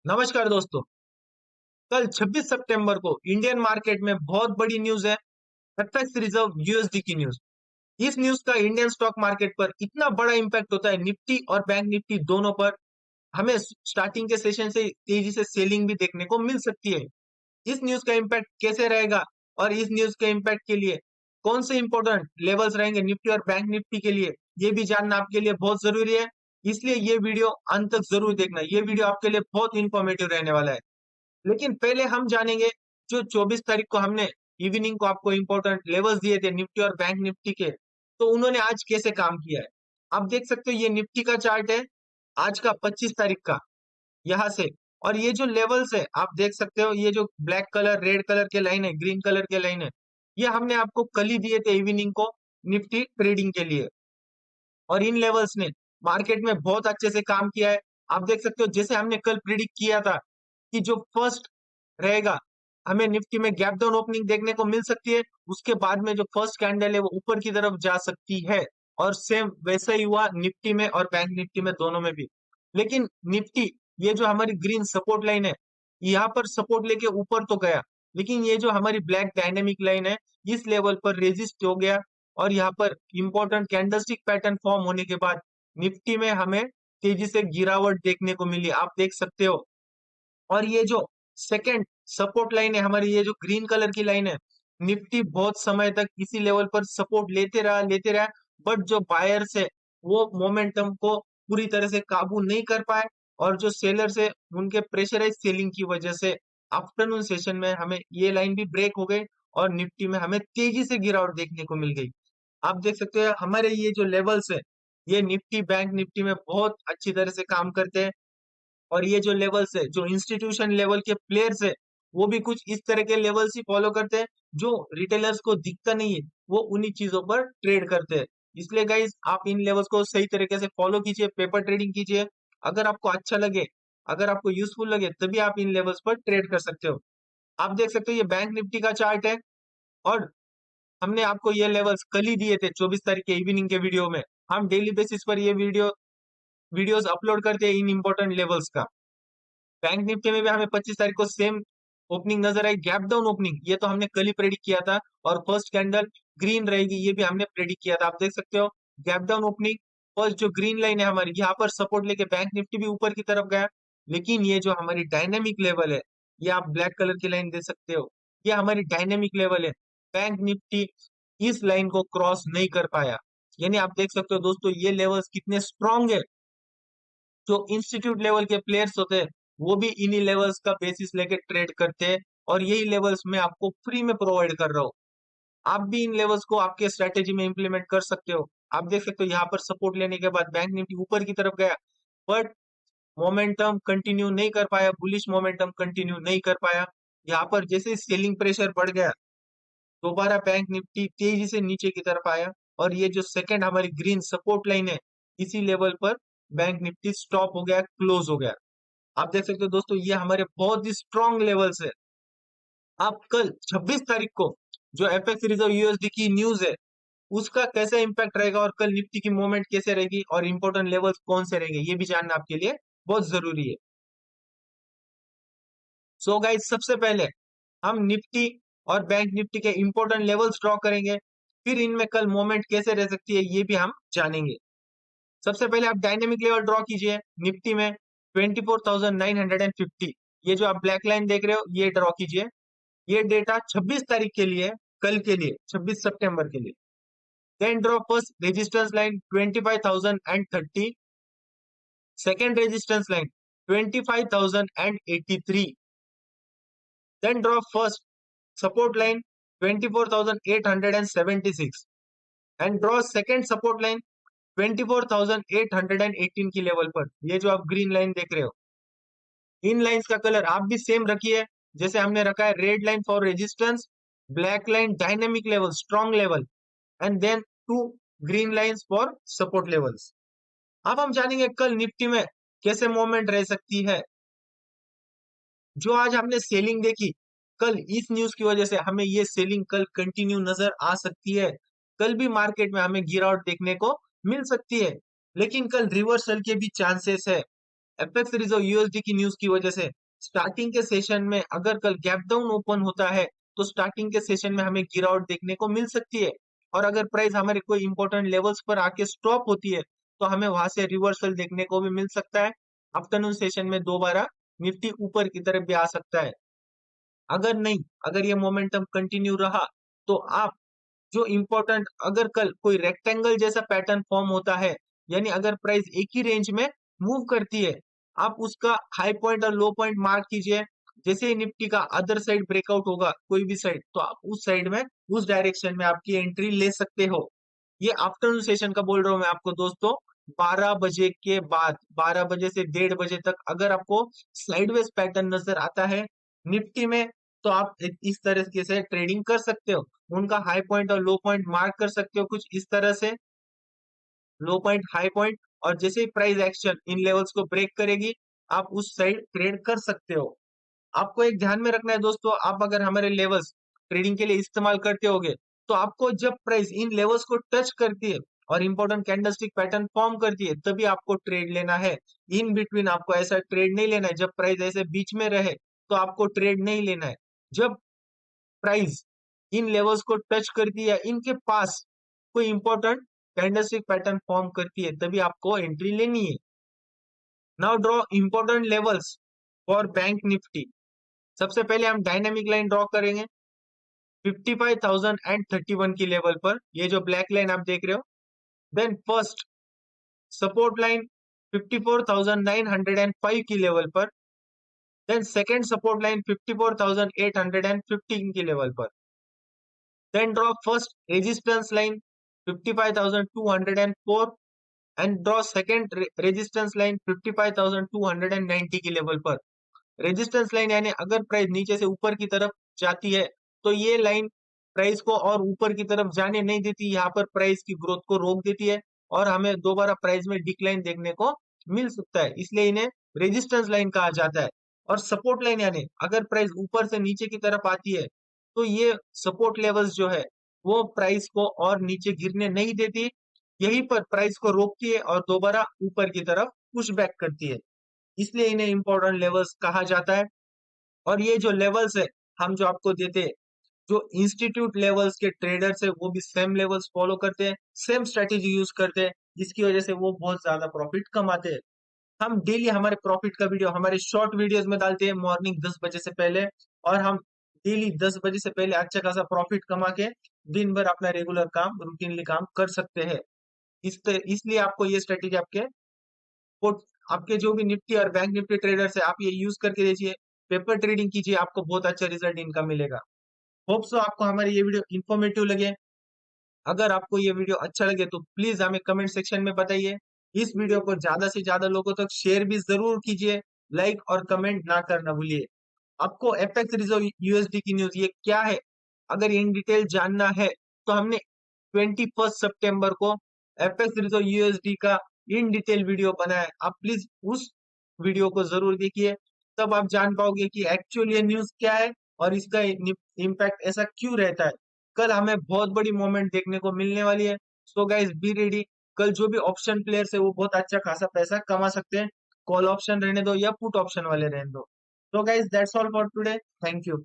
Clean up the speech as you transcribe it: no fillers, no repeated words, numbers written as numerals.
नमस्कार दोस्तों। कल 26 सितंबर को इंडियन मार्केट में बहुत बड़ी न्यूज है। एफएक्स रिजर्व यूएसडी की न्यूज। इस न्यूज का इंडियन स्टॉक मार्केट पर इतना बड़ा इंपैक्ट होता है, निफ्टी और बैंक निफ्टी दोनों पर। हमें स्टार्टिंग के सेशन से तेजी से सेलिंग भी देखने को मिल सकती है। इस न्यूज का इम्पैक्ट कैसे रहेगा और इस न्यूज के इम्पैक्ट के लिए कौन से इंपॉर्टेंट लेवल्स रहेंगे निफ्टी और बैंक निफ्टी के लिए, ये भी जानना आपके लिए बहुत जरूरी है। इसलिए ये वीडियो अंत तक जरूर देखना। ये वीडियो आपके लिए बहुत इंफॉर्मेटिव रहने वाला है। लेकिन पहले हम जानेंगे, जो 24 तारीख को हमने इवनिंग को आपको इंपॉर्टेंट लेवल्स दिए थे निफ्टी और बैंक निफ्टी के, तो उन्होंने आज कैसे काम किया है। आप देख सकते हो, ये निफ्टी का चार्ट है आज का 25 तारीख का, यहाँ से। और ये जो लेवल्स है आप देख सकते हो, ये जो ब्लैक कलर रेड कलर के लाइन है, ग्रीन कलर के लाइन है, ये हमने आपको कल ही दिए थे इवनिंग को निफ्टी ट्रेडिंग के लिए। और इन लेवल्स ने मार्केट में बहुत अच्छे से काम किया है। आप देख सकते हो, जैसे हमने कल प्रिडिक्ट किया था कि जो फर्स्ट रहेगा, हमें निफ्टी में गैप डाउन ओपनिंग देखने को मिल सकती है। उसके बाद में जो फर्स्ट कैंडल है वो ऊपर की तरफ जा सकती है। और सेम वैसा ही हुआ निफ्टी में और बैंक निफ्टी में, दोनों में भी। लेकिन निफ्टी, ये जो हमारी ग्रीन सपोर्ट लाइन है, यहाँ पर सपोर्ट लेके ऊपर तो गया, लेकिन ये जो हमारी ब्लैक डायनेमिक लाइन है, इस लेवल पर रेजिस्ट हो गया। और यहाँ पर इंपॉर्टेंट कैंडलस्टिक पैटर्न फॉर्म होने के बाद निफ्टी में हमें तेजी से गिरावट देखने को मिली, आप देख सकते हो। और ये जो सेकंड सपोर्ट लाइन है हमारी, ये जो ग्रीन कलर की लाइन है, निफ्टी बहुत समय तक इसी लेवल पर सपोर्ट लेते रहा। बट जो बायर्स है वो मोमेंटम को पूरी तरह से काबू नहीं कर पाए। और जो सेलर्स है उनके प्रेशराइज सेलिंग की वजह से आफ्टरनून सेशन में हमें ये लाइन भी ब्रेक हो गई और निफ्टी में हमें तेजी से गिरावट देखने को मिल गई। आप देख सकते हैं हमारे ये जो लेवल्स है, ये निफ्टी बैंक निफ्टी में बहुत अच्छी तरह से काम करते हैं। और ये जो लेवल्स है, जो इंस्टीट्यूशन लेवल के प्लेयर्स है, वो भी कुछ इस तरह के लेवल्स ही फॉलो करते हैं। जो रिटेलर्स को दिखता नहीं है वो उन्हीं चीजों पर ट्रेड करते हैं। इसलिए गाइस, आप इन लेवल्स को सही तरीके से फॉलो कीजिए, पेपर ट्रेडिंग कीजिए। अगर आपको अच्छा लगे, अगर आपको यूजफुल लगे, तभी आप इन लेवल्स पर ट्रेड कर सकते हो। आप देख सकते हो, ये बैंक निफ्टी का चार्ट है। और हमने आपको ये लेवल्स कल ही दिए थे 24 तारीख के इवनिंग के वीडियो में। हम डेली बेसिस पर ये वीडियोस अपलोड करते हैं इन इंपॉर्टेंट लेवल्स का। बैंक निफ्टी में भी हमें 25 तारीख को सेम ओपनिंग नजर आई, गैप डाउन ओपनिंग, ये तो हमने कल ही प्रेडिक्ट किया था। और फर्स्ट कैंडल ग्रीन रहेगी, ये भी हमने प्रेडिक्ट किया था। आप देख सकते हो, गैप डाउन ओपनिंग, फर्स्ट जो ग्रीन लाइन है हमारी, यहाँ पर सपोर्ट लेके बैंक निफ्टी भी ऊपर की तरफ गया। लेकिन ये जो हमारी डायनेमिक लेवल है, ये आप ब्लैक कलर की लाइन दे सकते हो, ये हमारी डायनेमिक लेवल है। बैंक निफ्टी इस लाइन को क्रॉस नहीं कर पाया। यानी आप देख सकते हो दोस्तों, ये लेवल्स कितने स्ट्रांग है। जो इंस्टीट्यूट लेवल के प्लेयर्स होते हैं वो भी इन्हीं लेवल्स का बेसिस लेके ट्रेड करते हैं। और यही लेवल्स मैं आपको फ्री में प्रोवाइड कर रहा हूँ। आप भी इन लेवल्स को आपके स्ट्रेटेजी में इंप्लीमेंट कर सकते हो। आप देख सकते हो, यहाँ पर सपोर्ट लेने के बाद बैंक निफ्टी ऊपर की तरफ गया, बट मोमेंटम कंटिन्यू नहीं कर पाया, बुलिश मोमेंटम कंटिन्यू नहीं कर पाया। यहाँ पर जैसे सेलिंग प्रेशर बढ़ गया, दोबारा बैंक निफ्टी तेजी से नीचे की तरफ आया। और ये जो सेकंड हमारी ग्रीन सपोर्ट लाइन है, इसी लेवल पर बैंक निफ्टी स्टॉप हो गया, क्लोज हो गया। आप देख सकते हो दोस्तों, ये हमारे बहुत ही स्ट्रॉन्ग लेवल्स है। आप कल 26 तारीख को जो एफएक्स रिजर्व यूएसडी की न्यूज है, उसका कैसा इंपैक्ट रहेगा और कल निफ्टी की मूवमेंट कैसे रहेगी और इंपॉर्टेंट लेवल्स कौन से रहेंगे, ये भी जानना आपके लिए बहुत जरूरी है। सो गाइस, सबसे पहले हम निफ्टी और बैंक निफ्टी के इंपॉर्टेंट लेवल्स ड्रॉ करेंगे। फिर इनमें कल मूवमेंट कैसे रह सकती है ये भी हम जानेंगे। सबसे पहले आप डायनेमिक लेवल ड्रॉ कीजिए निफ्टी में 24,950। ये जो आप ब्लैक लाइन देख रहे हो, ये ड्रॉ कीजिए। ये डेटा 26 तारीख के लिए, कल के लिए, 26 सितंबर के लिए। Then draw first resistance line 25,030। Second resistance line 25,083। Then draw first support line 24,876 and draw second support line 24,818 की लेवल पर। ये जो आप ग्रीन लाइन देख रहे हो, इन लाइंस का कलर आप भी सेम रखिए जैसे हमने रखा है। Red line for resistance, black line dynamic level, strong level, and then two green lines for support levels. अब हम जानेंगे कल निफ्टी में कैसे मूवमेंट रह सकती है। जो आज हमने सेलिंग देखी, कल इस न्यूज की वजह से हमें ये सेलिंग कल कंटिन्यू नजर आ सकती है। कल भी मार्केट में हमें गिरावट देखने को मिल सकती है, लेकिन कल रिवर्सल के भी चांसेस है। एफएक्स रिजर्व यूएसडी की न्यूज की वजह से स्टार्टिंग के सेशन में अगर कल गैप डाउन ओपन होता है तो स्टार्टिंग के सेशन में हमें गिरावट देखने को मिल सकती है, और अगर प्राइस हमारे कोई इंपॉर्टेंट लेवल्स पर आके स्टॉप होती है तो हमें वहां से रिवर्सल देखने को भी मिल सकता है। आफ्टरनून सेशन में दोबारा निफ्टी ऊपर की तरफ भी आ सकता है। अगर नहीं, अगर ये मोमेंटम कंटिन्यू रहा तो आप जो इंपॉर्टेंट, अगर कल कोई रेक्टेंगल जैसा पैटर्न फॉर्म होता है, यानी अगर प्राइस एक ही रेंज में मूव करती है, आप उसका हाई पॉइंट और लो पॉइंट मार्क कीजिए। जैसे ही निफ्टी का अदर साइड ब्रेकआउट होगा कोई भी साइड, तो आप उस साइड में, उस डायरेक्शन में आपकी एंट्री ले सकते हो। ये आफ्टरनून सेशन का बोल रहा हूं मैं आपको दोस्तों। 12 बजे के बाद, 12 बजे से 1:30 बजे तक अगर आपको साइडवेज पैटर्न नजर आता है निफ्टी में, तो आप इस तरीके से ट्रेडिंग कर सकते हो। उनका हाई पॉइंट और लो पॉइंट मार्क कर सकते हो कुछ इस तरह से, लो पॉइंट हाई पॉइंट, और जैसे ही प्राइस एक्शन इन लेवल्स को ब्रेक करेगी आप उस साइड ट्रेड कर सकते हो। आपको एक ध्यान में रखना है दोस्तों, आप अगर हमारे लेवल्स ट्रेडिंग के लिए इस्तेमाल करते होगे तो आपको जब प्राइस इन लेवल्स को टच करती है और इंपॉर्टेंट कैंडलस्टिक पैटर्न फॉर्म करती है तभी आपको ट्रेड लेना है। इन बिटवीन आपको ऐसा ट्रेड नहीं लेना है। जब प्राइस ऐसे बीच में रहे तो आपको ट्रेड नहीं लेना है। जब प्राइस इन लेवल्स को टच करती है, इनके पास कोई इंपॉर्टेंट कैंडलस्टिक पैटर्न फॉर्म करती है, तभी आपको एंट्री लेनी है। Now draw important levels for bank Nifty. सबसे पहले हम डायनेमिक लाइन ड्रॉ करेंगे 55,031 की लेवल पर, ये जो ब्लैक लाइन आप देख रहे हो। देन फर्स्ट सपोर्ट लाइन 54,905 की लेवल पर। देन सेकेंड सपोर्ट लाइन 54,815 की लेवल पर। Then draw first resistance line 55,204 and draw second resistance line 55,290 की लेवल पर। रेजिस्टेंस लाइन यानी अगर प्राइस नीचे से ऊपर की तरफ जाती है तो ये लाइन प्राइस को और ऊपर की तरफ जाने नहीं देती, यहाँ पर प्राइस की ग्रोथ को रोक देती है और हमें दोबारा प्राइस में डिक्लाइन देखने को मिल सकता है, इसलिए इन्हें रेजिस्टेंस लाइन कहा जाता है। और सपोर्ट लाइन यानी अगर प्राइस ऊपर से नीचे की तरफ आती है तो ये सपोर्ट लेवल्स जो है वो प्राइस को और नीचे गिरने नहीं देती, यहीं पर प्राइस को रोकती है और दोबारा ऊपर की तरफ पुश बैक करती है, इसलिए इन्हें इंपॉर्टेंट लेवल्स कहा जाता है। और ये जो लेवल्स है हम जो आपको देते हैं, जो इंस्टीट्यूट लेवल्स के ट्रेडर्स है वो भी सेम लेवल्स फॉलो करते हैं, सेम स्ट्रेटेजी यूज करते हैं, जिसकी वजह से वो बहुत ज्यादा प्रॉफिट कमाते हैं। हम डेली हमारे प्रॉफिट का वीडियो हमारे शॉर्ट वीडियोस में डालते हैं मॉर्निंग 10 बजे से पहले, और हम डेली 10 बजे से पहले अच्छा खासा प्रॉफिट कमा के दिन भर अपना रेगुलर काम, रूटीनली काम कर सकते हैं। इसलिए आपको ये स्ट्रेटेजी पोर्ट आपके जो भी निफ्टी और बैंक निफ्टी ट्रेडर्स है आप ये यूज करके देखिए, पेपर ट्रेडिंग कीजिए, आपको बहुत अच्छा रिजल्ट इनका मिलेगा। होप सो आपको हमारी ये वीडियो इन्फॉर्मेटिव लगे। अगर आपको ये वीडियो अच्छा लगे तो प्लीज हमें कमेंट सेक्शन में बताइए। इस वीडियो को ज्यादा से ज्यादा लोगों तक शेयर भी जरूर कीजिए, लाइक और कमेंट ना करना भूलिए। आपको एपेक्स रिजर्व यूएसडी की न्यूज ये क्या है, अगर इन डिटेल जानना है तो हमने 21 सितंबर को एपेक्स रिजर्व यूएसडी का इन डिटेल वीडियो बनाया है। आप प्लीज उस वीडियो को जरूर देखिए, तब आप जान पाओगे कि एक्चुअल ये न्यूज क्या है और इसका इम्पैक्ट ऐसा क्यों रहता है। कल हमें बहुत बड़ी मोमेंट देखने को मिलने वाली है, सो गाइस बी रेडी। कल जो भी ऑप्शन प्लेयर्स है वो बहुत अच्छा खासा पैसा कमा सकते हैं, कॉल ऑप्शन रहने दो या पुट ऑप्शन वाले रहने दो। तो guys that's all for today, thank you.